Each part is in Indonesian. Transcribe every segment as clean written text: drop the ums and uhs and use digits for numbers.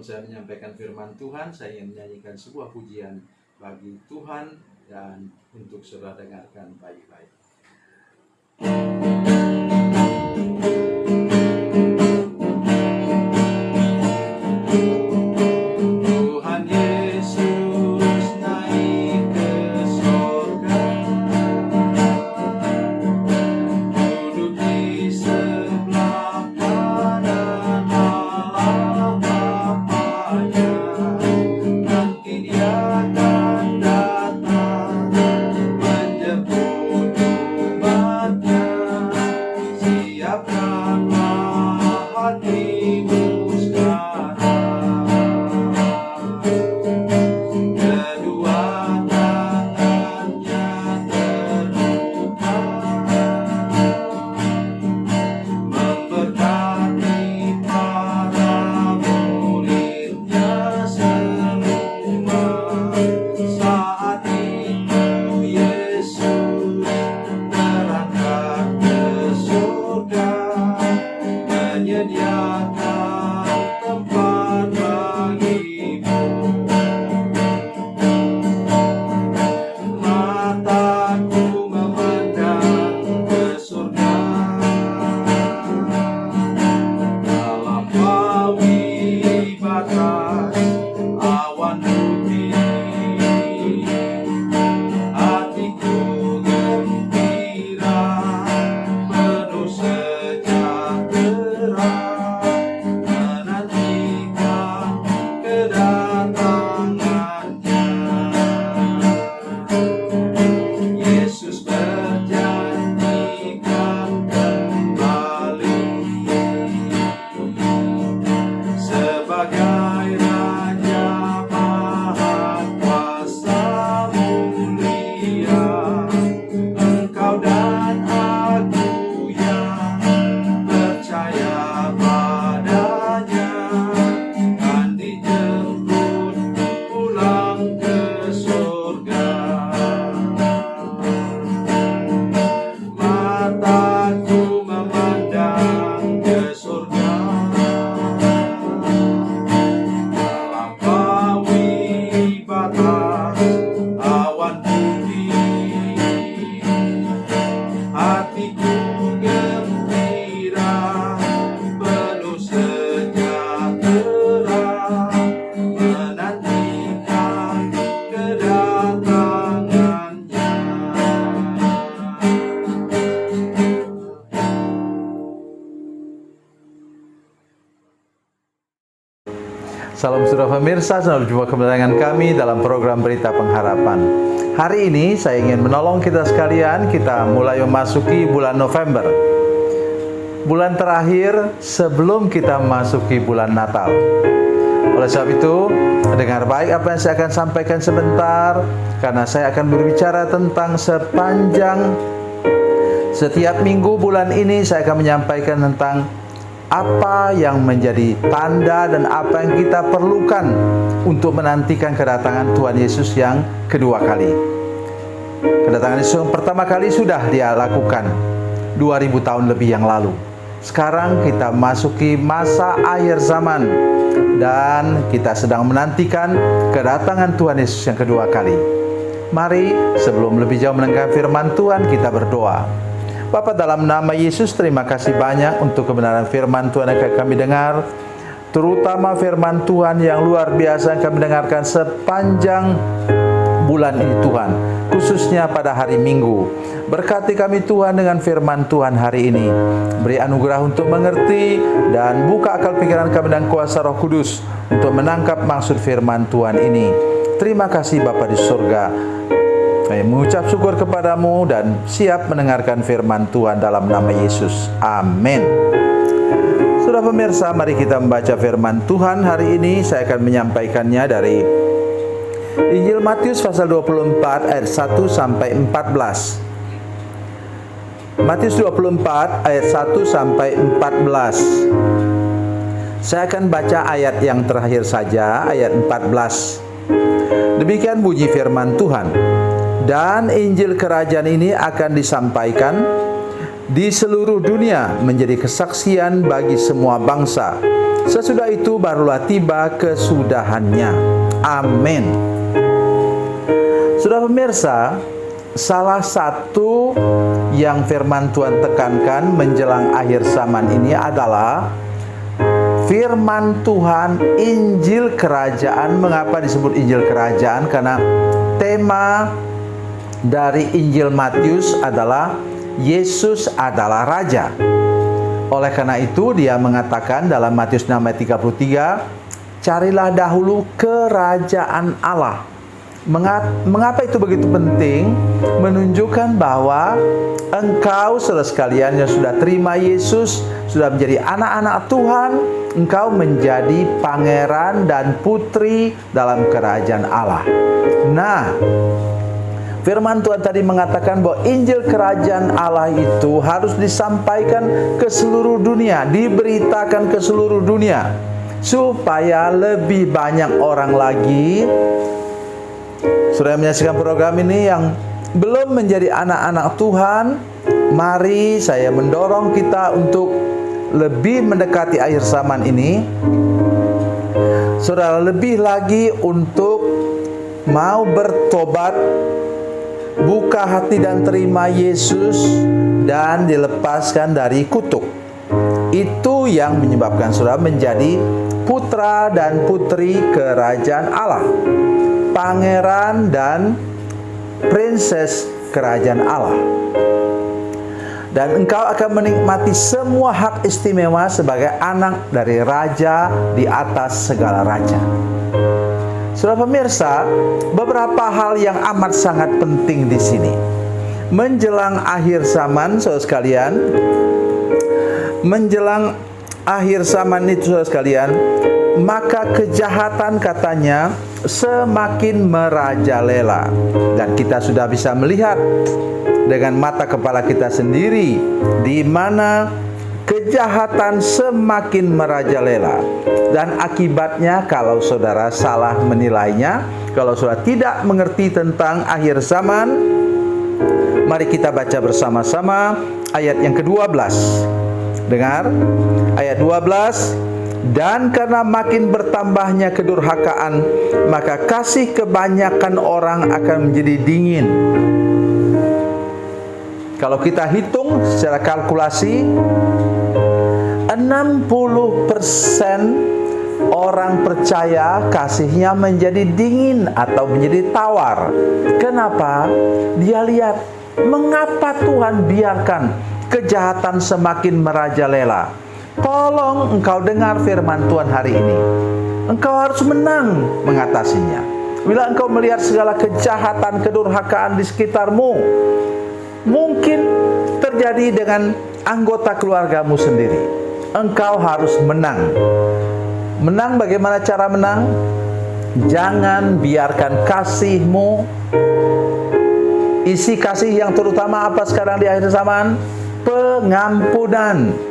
sebelum saya menyampaikan firman Tuhan, saya ingin menyanyikan sebuah pujian bagi Tuhan dan untuk saudara dengarkan baik-baik. Salam saudara pemirsa, selamat berjumpa kembali dengan kami dalam program Berita Pengharapan. Hari ini saya ingin menolong kita sekalian, kita mulai memasuki bulan November. Bulan terakhir sebelum kita memasuki bulan Natal. Oleh sebab itu, dengar baik apa yang saya akan sampaikan sebentar, karena saya akan berbicara tentang sepanjang setiap minggu bulan ini saya akan menyampaikan tentang apa yang menjadi tanda dan apa yang kita perlukan untuk menantikan kedatangan Tuhan Yesus yang kedua kali. Kedatangan Yesus yang pertama kali sudah Dia lakukan 2000 tahun lebih yang lalu. Sekarang kita masuki masa akhir zaman dan kita sedang menantikan kedatangan Tuhan Yesus yang kedua kali. Mari sebelum lebih jauh mendengar firman Tuhan, kita berdoa. Bapa, dalam nama Yesus, terima kasih banyak untuk kebenaran firman Tuhan yang kami dengar, terutama firman Tuhan yang luar biasa yang kami dengarkan sepanjang bulan ini Tuhan, khususnya pada hari Minggu. Berkati kami Tuhan dengan firman Tuhan hari ini. Beri anugerah untuk mengerti dan buka akal pikiran kami dan kuasa Roh Kudus untuk menangkap maksud firman Tuhan ini. Terima kasih Bapa di surga. Kami mengucap syukur kepadamu dan siap mendengarkan firman Tuhan dalam nama Yesus. Amin. Saudara pemirsa, mari kita membaca firman Tuhan hari ini. Saya akan menyampaikannya dari Injil Matius pasal 24 ayat 1 sampai 14. Matius 24 ayat 1 sampai 14. Saya akan baca ayat yang terakhir saja, ayat 14. Demikian bunyi firman Tuhan. Dan Injil Kerajaan ini akan disampaikan di seluruh dunia menjadi kesaksian bagi semua bangsa. Sesudah itu barulah tiba kesudahannya. Amin. Saudara pemirsa, salah satu yang firman Tuhan tekankan menjelang akhir zaman ini adalah firman Tuhan, Injil Kerajaan. Mengapa disebut Injil Kerajaan? Karena tema dari Injil Matius adalah Yesus adalah Raja. Oleh karena itu dia mengatakan dalam Matius 6 ayat 33, carilah dahulu kerajaan Allah. Mengapa itu begitu penting? Menunjukkan bahwa engkau saudara sekalian yang sudah terima Yesus, sudah menjadi anak-anak Tuhan, engkau menjadi pangeran dan putri dalam kerajaan Allah. Nah, firman Tuhan tadi mengatakan bahwa Injil Kerajaan Allah itu harus disampaikan ke seluruh dunia, diberitakan ke seluruh dunia, supaya lebih banyak orang lagi sudah menyaksikan program ini yang belum menjadi anak-anak Tuhan. Mari saya mendorong kita untuk lebih mendekati akhir zaman ini, saudara, lebih lagi untuk mau bertobat, buka hati dan terima Yesus, dan dilepaskan dari kutuk. Itu yang menyebabkan saudara menjadi putra dan putri kerajaan Allah, pangeran dan princess kerajaan Allah. Dan engkau akan menikmati semua hak istimewa sebagai anak dari raja di atas segala raja. Saudara pemirsa, beberapa hal yang amat sangat penting di sini. Menjelang akhir zaman, saudara sekalian, menjelang akhir zaman itu, saudara sekalian, maka kejahatan katanya semakin merajalela. Dan kita sudah bisa melihat dengan mata kepala kita sendiri di mana kejahatan semakin merajalela. Dan akibatnya kalau saudara salah menilainya, kalau saudara tidak mengerti tentang akhir zaman, mari kita baca bersama-sama ayat yang ke-12. Dengar ayat 12. Dan karena makin bertambahnya kedurhakaan, maka kasih kebanyakan orang akan menjadi dingin. Kalau kita hitung secara kalkulasi, 60% orang percaya kasihnya menjadi dingin atau menjadi tawar. Kenapa? Dia lihat, mengapa Tuhan biarkan kejahatan semakin merajalela? Tolong engkau dengar firman Tuhan hari ini. Engkau harus menang mengatasinya. Bila engkau melihat segala kejahatan, kedurhakaan di sekitarmu, mungkin terjadi dengan anggota keluargamu sendiri, engkau harus menang. Menang, bagaimana cara menang? Jangan biarkan kasihmu, isi kasih yang terutama apa sekarang di akhir zaman? Pengampunan.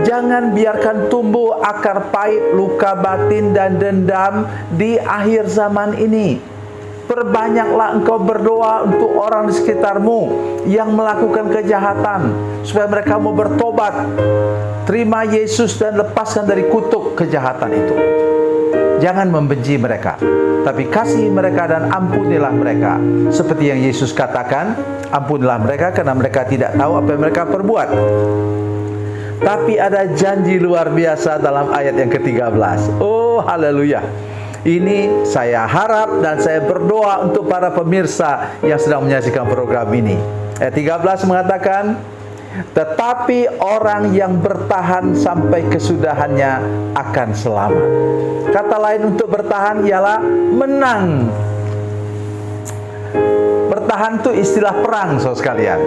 Jangan biarkan tumbuh akar pahit, luka batin dan dendam di akhir zaman ini. Perbanyaklah engkau berdoa untuk orang di sekitarmu yang melakukan kejahatan, supaya mereka mau bertobat, terima Yesus dan lepaskan dari kutuk kejahatan itu. Jangan membenci mereka, tapi kasih mereka dan ampunilah mereka. Seperti yang Yesus katakan, ampunilah mereka karena mereka tidak tahu apa yang mereka perbuat. Tapi ada janji luar biasa dalam ayat yang ke-13. Oh, haleluya. Ini saya harap dan saya berdoa untuk para pemirsa yang sedang menyaksikan program ini. Ayat 13 mengatakan, tetapi orang yang bertahan sampai kesudahannya akan selamat. Kata lain untuk bertahan ialah menang. Bertahan itu istilah perang, saudara sekalian.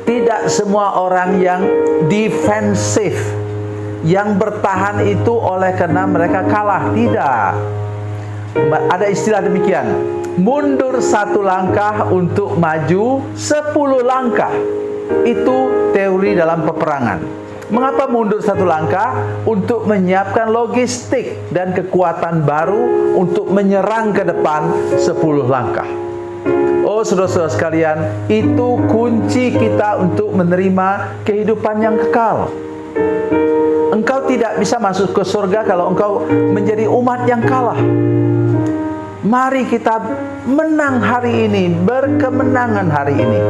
Tidak semua orang yang defensif, yang bertahan itu oleh karena mereka kalah. Tidak. Ada istilah demikian, mundur 1 langkah untuk maju 10 langkah. Itu teori dalam peperangan. Mengapa mundur 1 langkah? Untuk menyiapkan logistik dan kekuatan baru untuk menyerang ke depan 10 langkah. Oh, saudara-saudara sekalian, itu kunci kita untuk menerima kehidupan yang kekal. engkau tidak bisa masuk ke surga kalau engkau menjadi umat yang kalah. Mari kita menang hari ini, berkemenangan hari ini.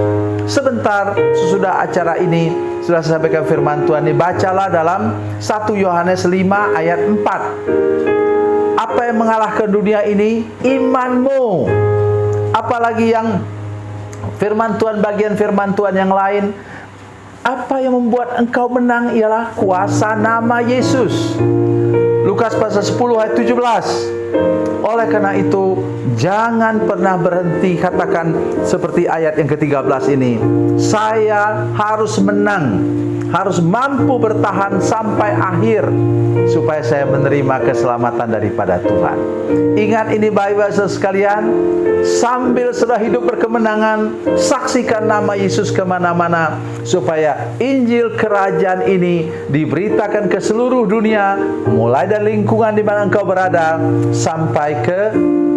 Sebentar sesudah acara ini, sudah saya sampaikan firman Tuhan ini, bacalah dalam 1 Yohanes 5 ayat 4. Apa yang mengalahkan dunia ini? Imanmu. Apalagi yang firman Tuhan, bagian firman Tuhan yang lain, apa yang membuat engkau menang ialah kuasa nama Yesus. Lukas pasal 10 ayat 17. Oleh karena itu, jangan pernah berhenti katakan seperti ayat yang ke-13 ini. Saya harus menang, harus mampu bertahan sampai akhir supaya saya menerima keselamatan daripada Tuhan. Ingat ini Bapak Ibu sekalian, sambil sudah hidup berkemenangan, saksikan nama Yesus kemana-mana supaya Injil kerajaan ini diberitakan ke seluruh dunia, mulai dari lingkungan di mana engkau berada sampai ke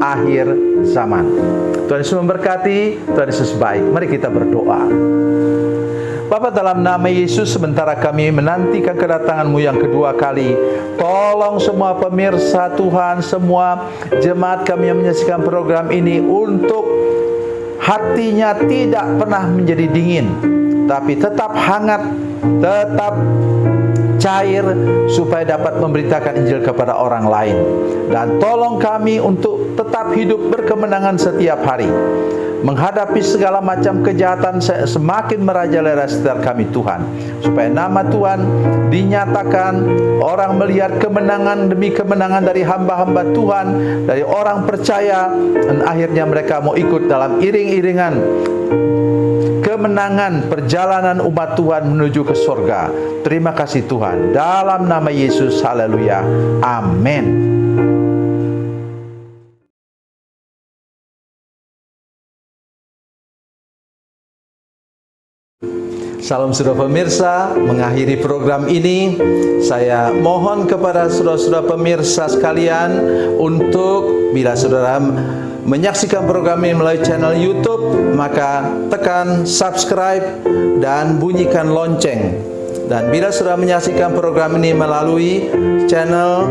akhir zaman. Tuhan Yesus memberkati, Tuhan Yesus baik. Mari kita berdoa. Bapa, dalam nama Yesus, sementara kami menantikan kedatangan-Mu yang kedua kali, tolong semua pemirsa Tuhan, semua jemaat kami yang menyaksikan program ini untuk hatinya tidak pernah menjadi dingin, tapi tetap hangat, tetap cair, supaya dapat memberitakan Injil kepada orang lain. Dan tolong kami untuk tetap hidup berkemenangan setiap hari, menghadapi segala macam kejahatan semakin merajalela sekitar kami Tuhan, supaya nama Tuhan dinyatakan, orang melihat kemenangan demi kemenangan dari hamba-hamba Tuhan, dari orang percaya, dan akhirnya mereka mau ikut dalam iring-iringan kemenangan perjalanan umat Tuhan menuju ke surga. Terima kasih Tuhan, dalam nama Yesus, haleluya, amin. Salam saudara pemirsa, mengakhiri program ini, saya mohon kepada saudara-saudara pemirsa sekalian untuk bila saudara menyaksikan program ini melalui channel YouTube, maka tekan subscribe dan bunyikan lonceng. Dan bila saudara menyaksikan program ini melalui channel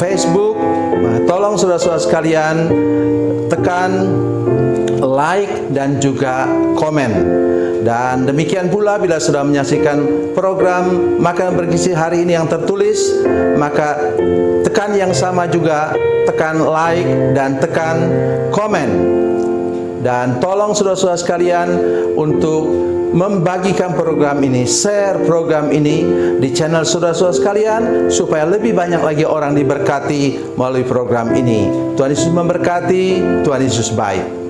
Facebook, tolong saudara-saudara sekalian tekan like dan juga komen. Dan demikian pula bila sudah menyaksikan program Makanan Bergizi hari ini yang tertulis, maka tekan yang sama juga, tekan like dan tekan komen. Dan tolong saudara-saudara sekalian untuk membagikan program ini, share program ini di channel saudara-saudara sekalian, supaya lebih banyak lagi orang diberkati melalui program ini. Tuhan Yesus memberkati, Tuhan Yesus baik.